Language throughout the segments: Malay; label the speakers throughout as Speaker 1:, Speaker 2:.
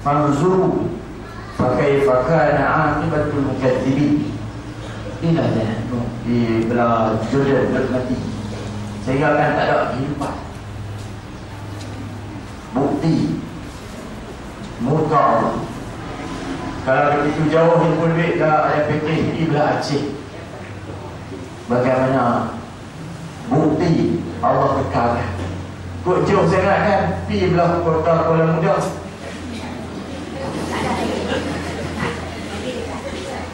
Speaker 1: Fanzuru fakaifa kana aqibatul mukadzibin. Inilah dia di belah Jordan mati. Sehingga akan tak ada kehidupan. Bukti murka Allah. Kalau begitu jauh ni pun duit dah ada package di belah Aceh. Bagaimana bukti Allah kekalkan. Kok jauh sangat kan? Pergi belah kota Kuala Muda.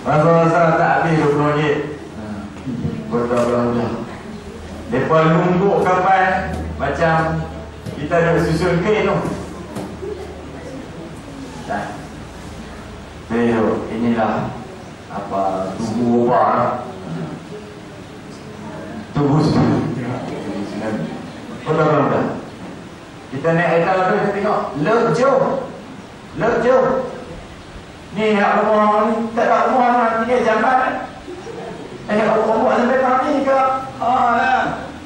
Speaker 1: Masa tak habis RM20. Kota Kuala Muda. Mereka nunggu kapal macam kita ada susun kain tu. Tak. Pero inilah apa tubuh ubah. Tubuh tsunami. Kota Kuala Muda. Kita naik kereta tu, kita tengok Lep jauh. Ni nak rumah ni, tak ada rumah nak tinggal jamban. Rumah sampai kami ke?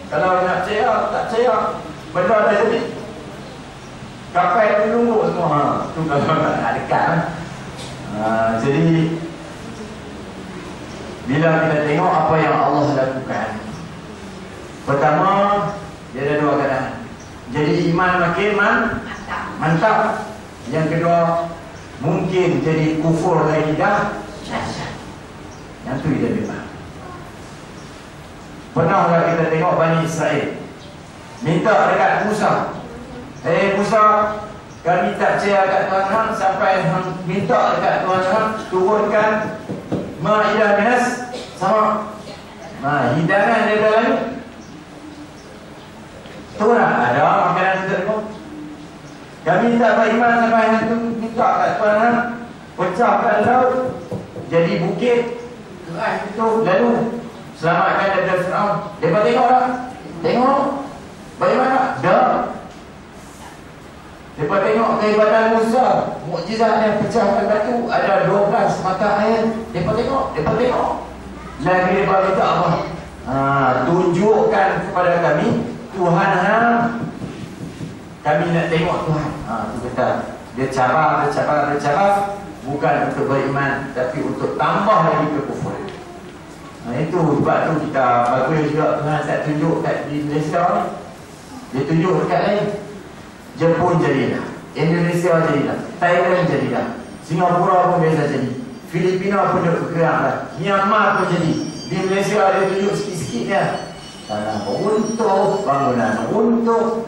Speaker 1: Kalau nak cerak, tak cerak, benda dah jadi. Kapal menunggu semua. Tu kalau nak dekat kan. Jadi bila kita tengok apa yang Allah lakukan, pertama dia ada dua keadaan. Jadi iman makin mantap. Yang kedua mungkin jadi kufur lagi dah. Yang tu kita bimbang. Pernahlah kita tengok Bani Israel minta dekat Musa, Musa, kami tak percaya kat Tuhan hang sampai hang minta dekat Tuhan hang turunkan Ma'idah minas sama. Hidangan daripada langit. Turun ada makanan kita tengok. Kami tak beriman sampai hang tu minta kat Tuhan hang pecahkan laut jadi bukit keras itu, lalu selamatkan daripada Firaun. Mereka tengok tak? Tengok. Bagaimana? Dah. Mereka tengok kehebatan Musa, mukjizat yang pecahkan batu, ada 12 mata air. Mereka tengok. Lagi mereka minta apa? Tunjukkan kepada kami Tuhan hang. Kami nak tengok Tuhan. Itu kata dia cara bukan untuk beriman, tapi untuk tambah lagi kekufuran. Itu sebab tu kita bagus juga Tuhan tak tunjuk kat di Malaysia ni. Dia tunjuk dekat lain. Jepun jadilah, Indonesia jadilah, Thailand jadilah, Singapura pun biasa jadi, Filipina pun dah bergerak lah, Myanmar pun jadi. Di Malaysia dia tunjuk sikit-sikit dia. Tanah runtuh, bangunan runtuh.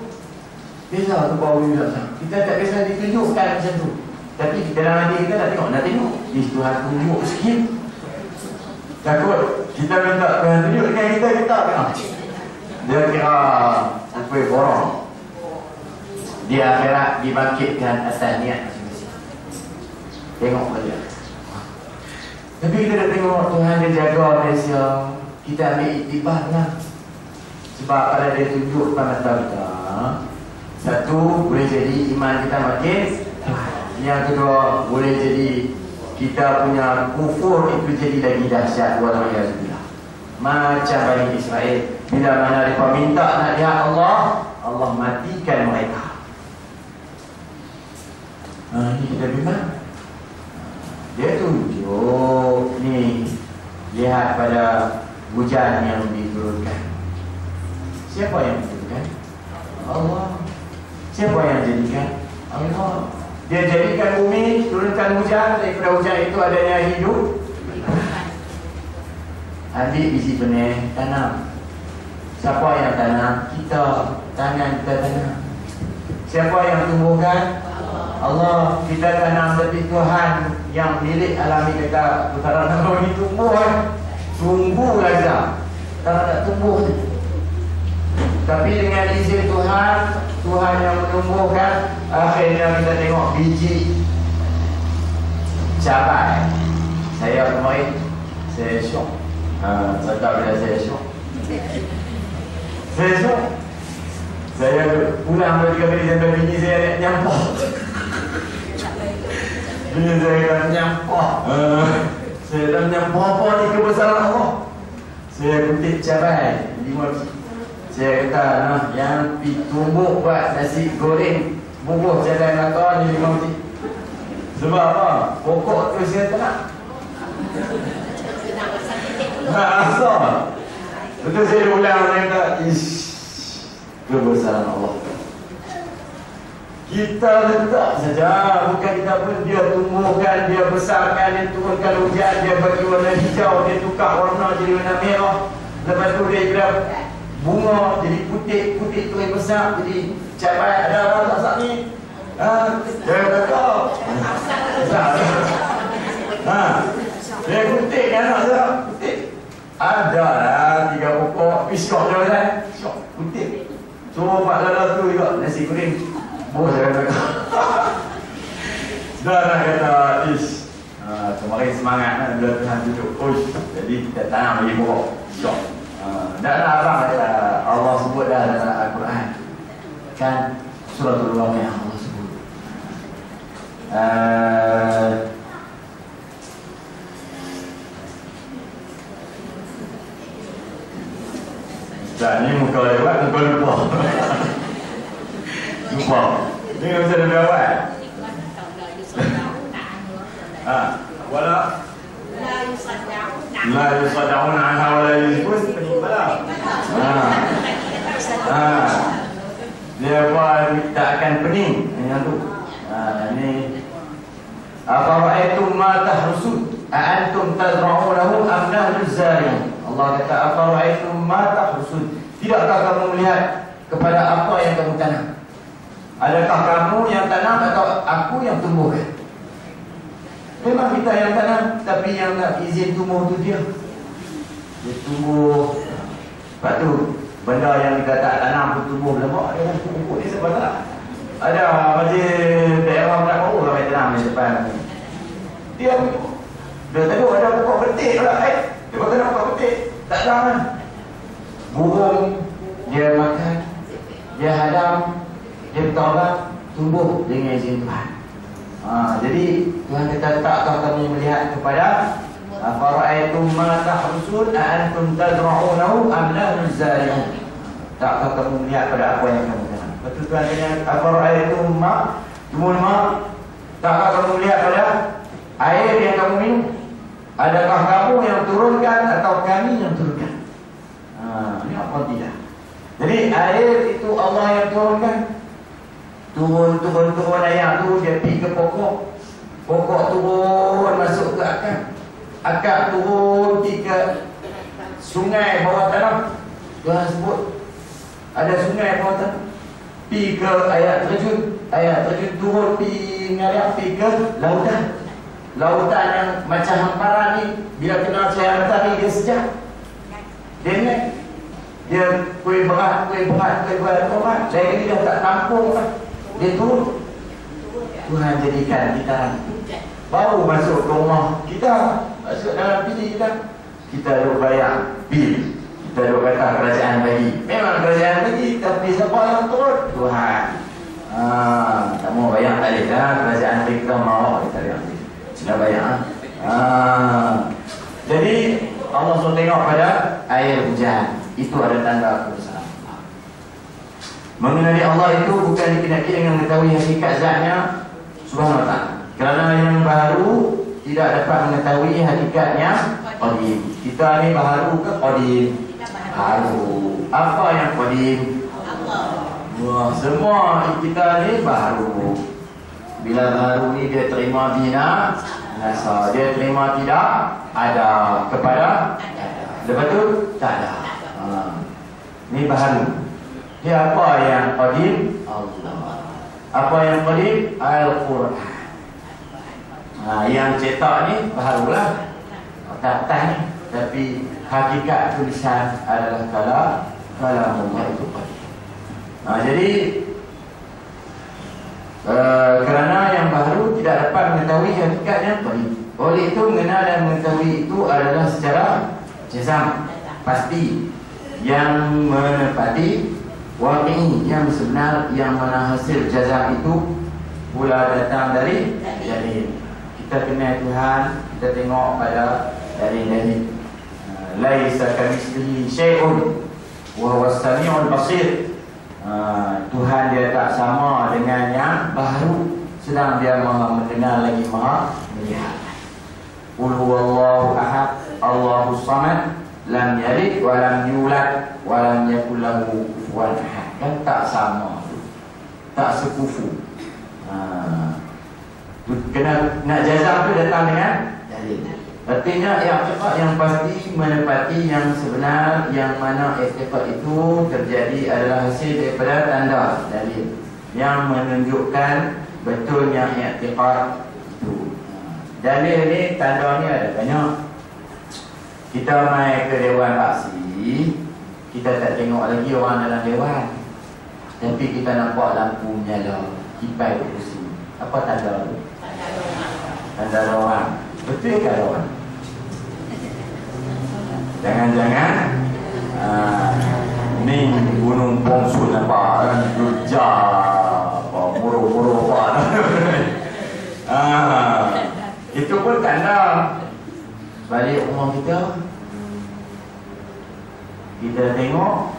Speaker 1: Biasa tu bawa juga. Kita tak biasa ditunjukkan macam tu. Tapi dalam hati kita nak tengok. Tuhan tunjuk sikit. Takut kita minta Tuhan tunjuk dengan kita tengok. Dia kira apa borong. Di akhirat dibangkitkan atas niat masing-masing. Tengok saja. Tapi kita dah tengok Tuhan dia jaga Malaysia. Kita ambil iktibar lah. Sebab pada dia tunjuk pada kita. Satu, boleh jadi iman kita makin. Yang kedua, boleh jadi kita punya kufur itu jadi lagi dahsyat. Walhamdulillah. Macam Bani Israel, bila mana mereka minta nak lihat Allah, Allah matikan mereka. Ini kita bimbang. Dia tunjuk ni, lihat pada hujan yang diturunkan. Siapa yang menentukan? Allah. Siapa yang jadikan? Allah. Dia jadikan bumi, turunkan hujan. Daripada hujan itu adanya hidup. Ambil biji benih, tanam. Siapa yang tanam? Kita. Tangan kita tanam. Siapa yang tumbuhkan? Allah. Kita tanam, tapi Tuhan yang milik alami kata putaran nama ini tumbuh. Tunggu saja. Kalau tak tumbuh, tapi dengan izin Tuhan, Tuhan yang menumbuhkan. Akhirnya kita tengok biji cabai. Saya kemarin saya syok. Saya tak bila saya syok. Saya pulang bertiga kali sampai bini saya nak nyampah. Bini saya nak nyampah. Saya dah nyampah apa ni kebesaran Allah. Saya kutip cabai 5 biji. Saya kata, yang tumbuk buat nasi goreng bubur cabai melaka ni 5 biji. Sebab apa? Pokok tu saya tak nak. Asal. Betul saya ulang saya kata, kebesaran Allah. Kita letak saja, bukan kita pun dia tumbuhkan, dia besarkan, dia turunkan hujan, dia bagi warna hijau, dia tukar warna jadi warna merah. Lepas tu dia kira bunga jadi putih, putih tu yang besar jadi cabai. Ada orang tak sak ni? Dia kata dia putih kan ada putih. Ada lah 3 pokok piskok dia kan. Piskok putih. Cuba lala tu juga nasi goreng. Oh saya kata. Saudara kata kemarin semangat kan bila Tuhan tunjuk push. Jadi kita tanam lagi pokok. Piskok. Dan apa kata Allah sebut dah dalam Al-Quran. Kan suratul Waqiah Allah sebut. Dan ni muka lewat, muka lupa. Lupa. Ni macam lebih awal. Wala la yusaddauna anha wala yusbun. Dia apa tak akan pening. Yang tu. Ni afara'aytum ma tahrusun a'antum tazra'unahu am nahnu zari'un. Allah kata afara'aytum ma tahrusun. Tidakkah kamu melihat kepada apa yang kamu tanam? Adakah kamu yang tanam atau aku yang tumbuhkan? Memang kita yang tanam, tapi yang nak izin tumbuh tu dia. Dia tumbuh. Lepas tu benda yang kita tak tanam pun tumbuh lama. Dia kan tumbuh ni sebab tak. Ada masjid daerah tak baru ramai tanam di depan. Dia tengok ada pokok betik pula. Dia kata nak pokok betik. Tak tahu kan. Burung dia makan, dia hadam, dia bertaubat, tumbuh dengan izin Tuhan. Jadi Tuhan kata takkah kamu melihat kepada afara'aytum ma tahrusun a'antum tazra'unahu am nahnu zari'un. Takkah kamu melihat pada apa yang kamu tanam? Betul Tuhan tanya afara'aytum ma tumul ma. Takkah kamu melihat pada air yang kamu minum? Adakah kamu yang turunkan atau kami yang turunkan? Ini apa tidak? Jadi air itu Allah yang turunkan. Turun air tu dia pergi ke pokok. Pokok turun masuk ke akar. Akar turun pergi ke sungai bawah tanah. Tuhan sebut ada sungai bawah tanah. Pergi ke air terjun. Air terjun turun pergi mengalir pergi ke lautan. Lautan yang macam hamparan ni, bila kena cahaya matahari dia sejak. Dia naik. Dia kuih berat. Saya ini dah tak tampung lah. Dia turun. Tuhan jadikan kita baru masuk ke rumah kita, masuk dalam bilik kita. Kita duk bayar bil. Kita duk kata kerajaan bagi. Memang kerajaan bagi, tapi siapa yang turun? Tuhan. Tak mau bayar tak boleh lah. Kerajaan bagi kita mau kita bayar. Sudah bayar. Jadi Allah suruh tengok pada air hujan. Itu ada tanda kebesaran Allah. Mengenali Allah itu bukan dikenaki dengan mengetahui hakikat zatnya Subhanahu wa ta'ala. Kerana yang baru tidak dapat mengetahui hakikatnya qadim. Kita ni baru ke qadim? Baru. Apa yang qadim? Allah. Semua kita ni baru. Bila baru ni dia terima bina nasa, dia terima tidak ada kepada lepas tu tak ada. Ini baru. Dia apa yang qadim? Allah. Apa yang qadim? Al-Quran. Yang cetak ni barulah atas ni, tapi hakikat tulisan adalah kalamullah itu qadim. Jadi kerana yang baru tidak dapat mengetahui hakikatnya qadim. Oleh itu mengenal dan mengetahui itu adalah secara jazam, pasti, yang menepati waqi, yang sebenar, yang mana hasil jazam itu pula datang dari dalil. Kita kenal Tuhan, kita tengok pada dalil-dalil. Laisa kamitslihi syai'un wa huwa as-sami'ul basir. Tuhan dia tak sama dengan yang baru. sedang dia maha mendengar lagi maha melihat. Qul huwallahu ahad, Allahus samad, lam yalid wa lam yulad wa lam yakul lahu kufuwan ahad. Kan tak sama, tak sekufu. Kena nak jazam tu datang dengan dalil. Artinya i'tiqad yang pasti menepati yang sebenar, yang mana i'tiqad itu terjadi adalah hasil daripada tanda dalil yang menunjukkan betulnya i'tiqad itu. Dalil ni, tanda ni ada banyak. Kita mai ke Dewan Paksi, kita tak tengok lagi orang dalam dewan, tapi kita nampak lampu menyala, kipas kursi. Apa tanda tu? Tanda orang. Betul ke orang? Jangan-jangan ni gunung Pongsu nampak kan, Jogja muru-muru apa. Itu pun tanda. Balik rumah kita, kita tengok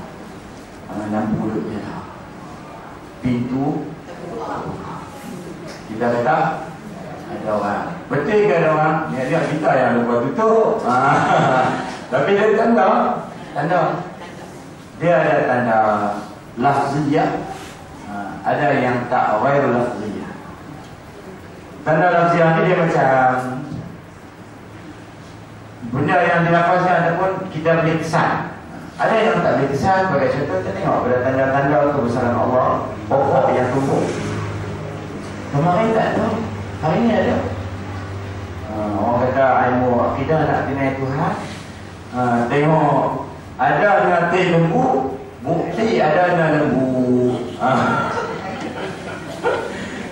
Speaker 1: lampu duduk nyala, pintu terbuka. Kita kata ada orang. Betul ke ada orang? Niat kita yang lupa tutup. Tapi dia tanda. Dia ada tanda lafziyah, ada yang tak ghairul lafziyah. Tanda lafziyah ni dia macam benda yang dilafazkan ataupun kita boleh kesan. Ada yang tak boleh kesan. Sebagai contoh, kita tengok pada tanda-tanda kebesaran Allah, pokok yang tumbuh. Kemarin tak ada, hari ni ada. Orang kata ilmu akidah nak kenal Tuhan, tengok ada nanti lembu, bukti ada yang lembu.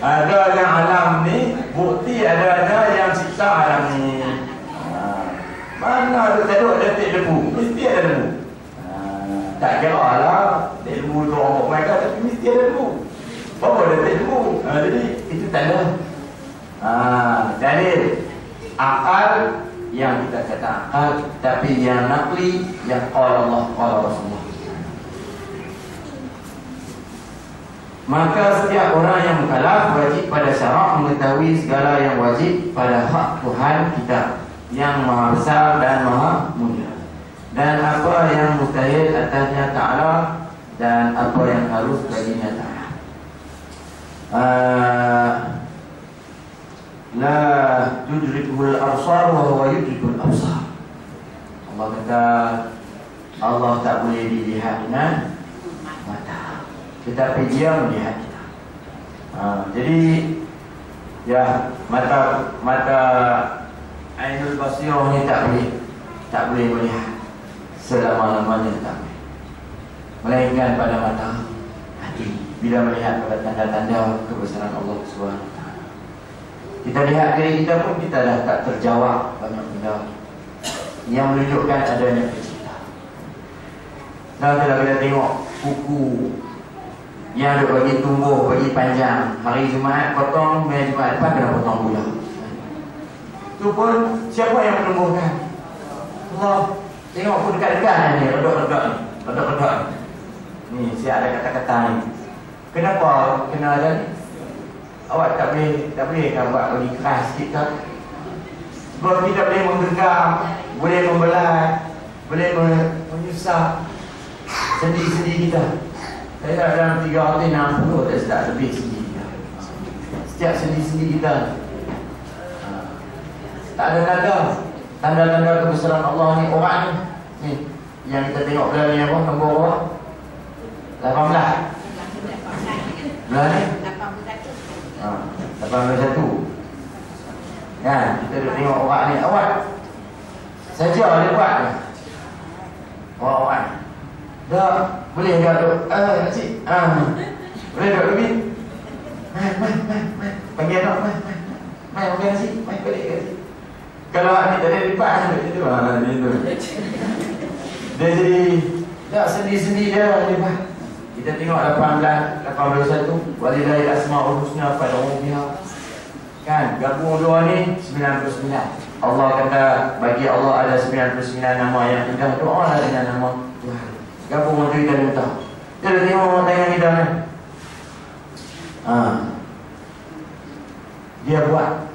Speaker 1: Ada yang alam ni, bukti ada yang cipta alam ni. Mana ada taduk detik lembu, mesti ada lembu. Tak kira lah lembu tu orang mereka, tapi mesti ada lembu. Berapa detik lembu? Jadi itu tanda. Dalil akal yang kita kata akal, tapi yang nakli, yang qala Allah, qala Rasulullah. Maka setiap orang yang mukallaf wajib pada syarak mengetahui segala yang wajib pada hak Tuhan kita yang maha besar dan maha mulia, dan apa yang mustahil atasnya ta'ala, dan apa yang harus baginya ta'ala. La tudrikul absar wa huwa yudrikul absar. Allah kata Allah tak boleh dilihat dengan mata, tetapi dia melihat kita. Jadi ya, mata Ainul Basirah ni tak boleh melihat selama-lamanya, tak boleh. Melainkan pada mata hati, bila melihat pada tanda-tanda kebesaran Allah SWT. Kita lihat diri kita pun, kita dah tak terjawab banyak benda yang menunjukkan adanya pencipta. Dan kalau kita tengok kuku yang ada bagi tumbuh, bagi panjang, hari Jumaat potong, hari Jumaat depan kena potong pula. Itu pun siapa yang menumbuhkan? Allah. Tengok pun dekat-dekat ni, redok-redok ni. Siap ada kata-kata ni. Kenapa kena ada ni? Awak tak boleh kan buat bagi keras sikit kan? Sebab kita boleh menggenggam, boleh membelah, boleh menyusah sendi-sendi kita. Saya tak dalam 3 hati 60 tak sedap lebih sendi kita. Setiap sendi-sendi kita tak ada tanda-tanda kebesaran Allah ni. Orang ni yang kita tengok belah ni apa? Nombor apa? 18 belah ni 81 kan? Kita tengok orang ni, awak saja dia buat ke? Orang dah boleh tak duk? Cik boleh tak lebih? Mai panggil anak, mai makan nasi, mai balik ke sini. Kalau ni tak ada lipat itu dia jadi tak sendi-sendi dia lipat. Kita tengok 81 walillahil asmaul husna fad'uhu kan, gabung dua ni 99. Allah kata bagi Allah ada 99 nama yang indah, doa lah dengan nama Tuhan. Gabung untuk kita minta. Kita tengok tangan kita ni. dia buat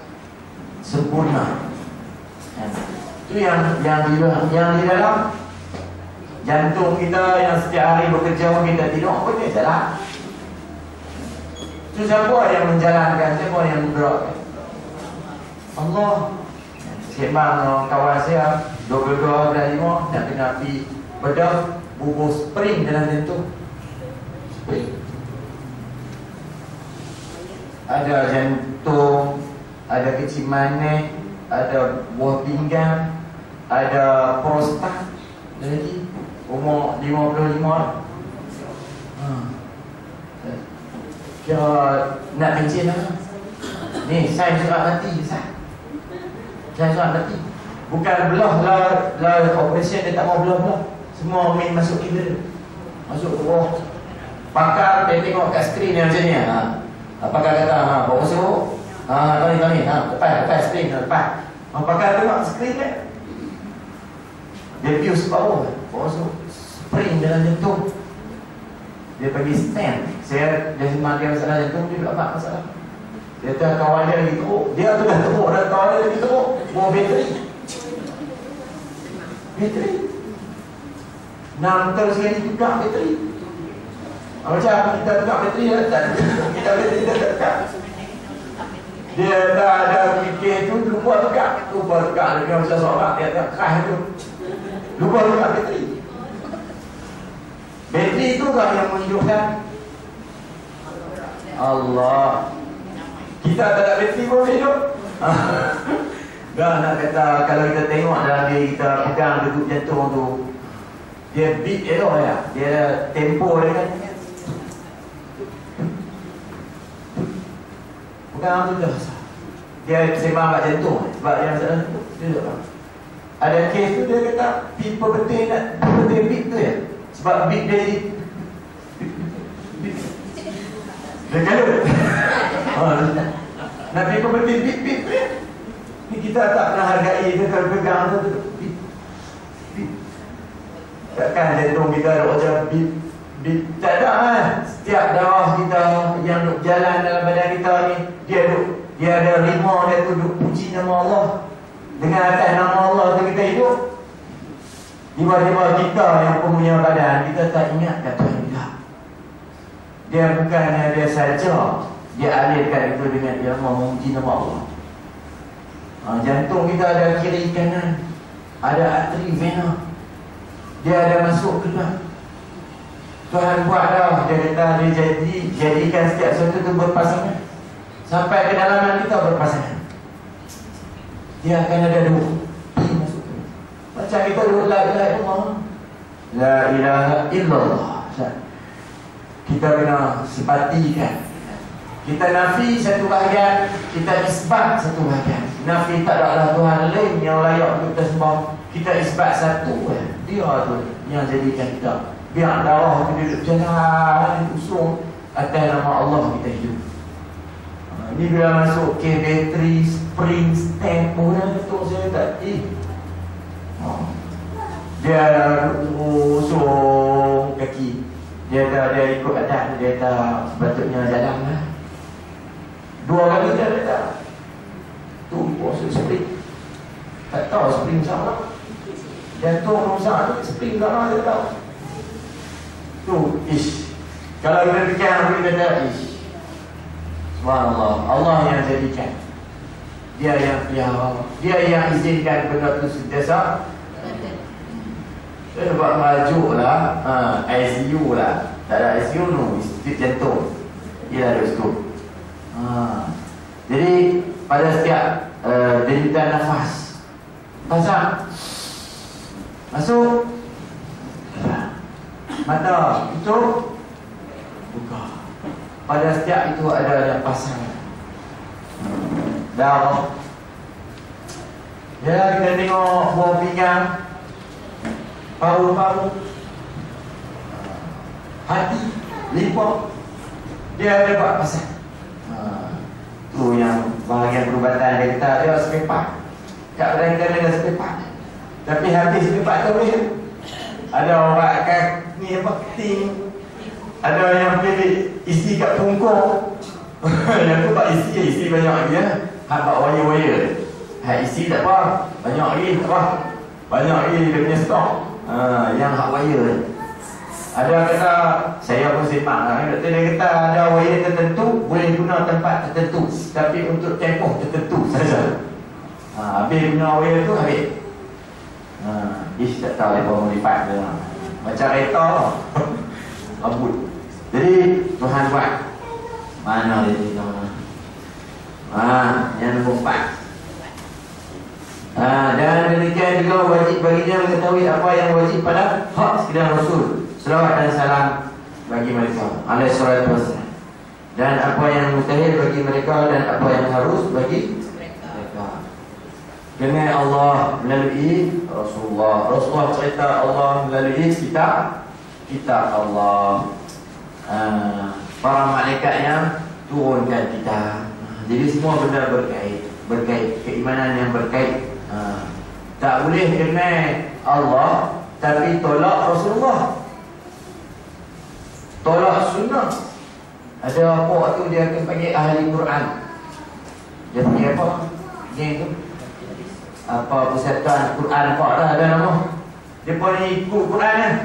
Speaker 1: sempurna. Itu yang di dalam jantung kita yang setiap hari bekerja, kita tidur pun dia jalan. Itu siapa yang menjalankan, siapa yang menggerakkan? Allah. Sembang kawan saya 22 dan 5 nak kena pergi bedah bubuh spring dalam jantung. Spring. Ada jantung, ada kecil manis, ada buah pinggang, ada prostat. Ada lagi umur 55 lah. Kira nak kencing lah. Ni sains surat hati, sains surat hati. Bukan belah lah operation, dia tak mau belah-belah. Semua main masuk kira, masuk ke bawah. Pakar dia tengok kat skrin yang macam ni. Pakar kata bawa masuk. Tani lepas skrin lepas. Pakar tengok skrin kan, dia fuse bawah, bawa masuk spring dalam jantung. Dia pergi stand. Dia sembang dia masalah jantung, dia tak masalah. Dia kata kawan dia lagi teruk. Dia tu dah teruk, dan kawan dia lagi teruk. Bawa bateri 6 tahun sekali tukar bateri. Macam kita tukar bateri tak, kita bateri dah tukar. Dia dah ada fikir tu, lupa tukar dia macam sorak, dia tak keras tu, lupa tukar bateri. Bateri tu kan yang menghidupkan Allah. Kita tak ada bateri pun hidup. Dah nak kata, kalau kita tengok dalam diri kita, pegang degup jantung tu, dia beat elok ya. Dia ada tempo dia kan. Pegang tu dah. Dia sembang kat jantung sebab dia masalah tu. Dia tak. Ada kes tu dia kata pipa betul beat tu ya. Sebab beat dia jadi dia gaduh. Nak pipa betul beat tu ya. Ni kita tak pernah hargai dia kalau pegang tu. Takkan jantung kita ada macam beat. Tak ada kan. Setiap darah kita yang duk jalan dalam badan kita ni, dia ada rimau dia tu duk puji nama Allah. Dengan atas nama Allah tu kita hidup. Tiba-tiba kita yang punya badan, kita tak ingat kata kita. Dia bukannya dia saja, dia alihkan itu dengan dia memuji nama Allah. Jantung kita ada kiri kanan, ada arteri vena. Dia ada masuk ke dalam. Tuhan buat dah. Dia kata dia jadikan setiap sesuatu itu berpasangan. Sampai kedalaman kita berpasangan. Dia akan ada dua. Masuk. Macam kita duduk la ilaha illallah. La ilaha illallah. Kita kena sepatikan. Kita nafi satu bahagian, kita isbat satu bahagian. Nafi tak ada Tuhan lain yang layak untuk kita sembah. Kita isbat satu. Dia tu yang jadikan kita. Biar darah kita duduk jalan, usung atas nama Allah kita hidup. Ini bila masuk ke bateri, spring, stamp, orang ketuk saya tak dia usung kaki. Dia ikut adat, dia tak sepatutnya jalan lah. 2 kali dia tak. Tu masuk spring. Tak tahu spring sama. Jantung rosak tu, spring sama dia tahu. Tu, kalau kita fikir kita kata subhanallah, Allah yang jadikan. Dia yang pelihara. Dia yang izinkan benda tu sentiasa. Saya buat merajuk lah, ICU lah. Tak ada ICU tu, Institut Jantung. Dia ada situ. Jadi pada setiap denyutan nafas, pasang, masuk, mata tutup, buka. Pada setiap itu ada pasangan. Dah. Ya, kita tengok buah pinggang, paru-paru, hati, limpa. Dia ada buat pasang. Tu yang bahagian perubatan dia kata dia sepepak. Tak kadang-kadang ada sepepak. Tapi habis sepepak tu boleh. Ada orang kat ni apa, keting. Ada yang boleh isi kat pungkung. Yang tu tak isi banyak lagi ya. Hak tak wire-wire. Hak isi tak apa, banyak lagi tak apa. Banyak lagi dia punya stok. Yang hak wire. Ada kata, saya pun sepak lah. Doktor dia kata ada wire tertentu boleh guna tempat tertentu, tapi untuk tempoh tertentu saja. Habis guna wire tu habis. Tak tahu dia pun modify dia. Macam kereta rambut. Jadi Tuhan buat. Mana dia ni tuan? Yang nombor 4. Dan demikian juga wajib baginya mengetahui apa yang wajib pada hak sekalian Rasul. Selawat dan salam bagi mereka alaihi salatu wassalam. Dan apa yang mustahil bagi mereka dan apa yang harus bagi mereka. Dengan Allah melalui Rasulullah. Rasulullah cerita Allah melalui kitab Allah. Para malaikat yang turunkan kita. Jadi semua benda berkait keimanan yang berkait. Tak boleh kena Allah tapi tolak Rasulullah, tolak sunnah. Ada apa tu dia akan panggil ahli Quran. Dia panggil apa? Geng tu apa persatuan Quran apa dah ada nama. Dia pun ikut Quran kan.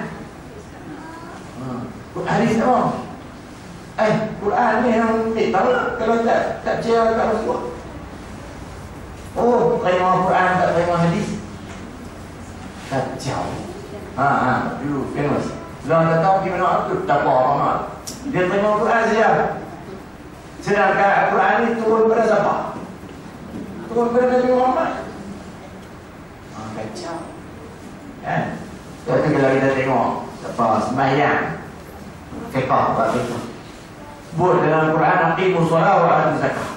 Speaker 1: Hadis apa? Quran ni yang tahu lah. Kalau tak percaya kat Rasulullah. Oh, terima Quran tak terima hadis. Kacau. Dulu famous. Kalau tak tahu gimana aku tak apa orang nak. Dia terima Quran saja. Sedangkan Quran ni turun pada siapa? Turun pada Nabi Muhammad. Kacau. Tapi kalau kita tengok apa sembahyang, fiqah, buat dalam Quran aqimus solat wa atuz zakah.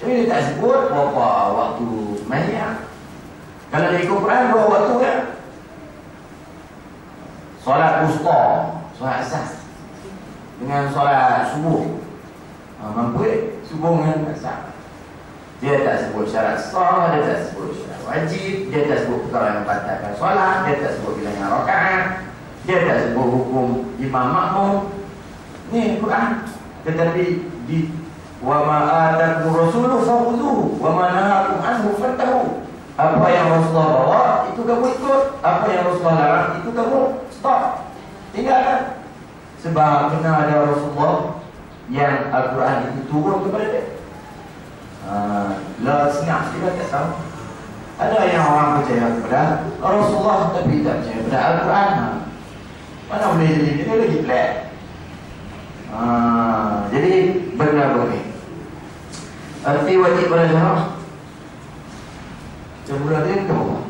Speaker 1: Tapi dia tak sebut berapa waktu sembahyang. Kalau dia ikut Quran berapa waktu kan? Solat wusta, solat asas dengan solat subuh. Mampu subuh dengan asar. Dia tak sebut syarat sah, dia tak sebut syarat wajib, dia tak sebut perkara yang membatalkan solat, dia tak sebut bilangan rakaat, dia tak sebut hukum imam makmum. Ni Quran. Tetapi di wa ma atakum rasuluhu fakhudhuhu wa ma nahakum anhu fantahu. Apa yang Rasulullah bawa itu kamu ikut, apa yang Rasulullah larang itu kamu stop, tinggalkan. Sebab kena ada Rasulullah yang Al-Quran itu turun kepada dia. Lah senang kita tak tahu. Ada yang orang percaya kepada Rasulullah tapi tak percaya kepada Al-Quran. Mana boleh jadi dia lagi pelik. Jadi benda boleh. Arti wajib pada jemaah. Jemaah dia ke bawah.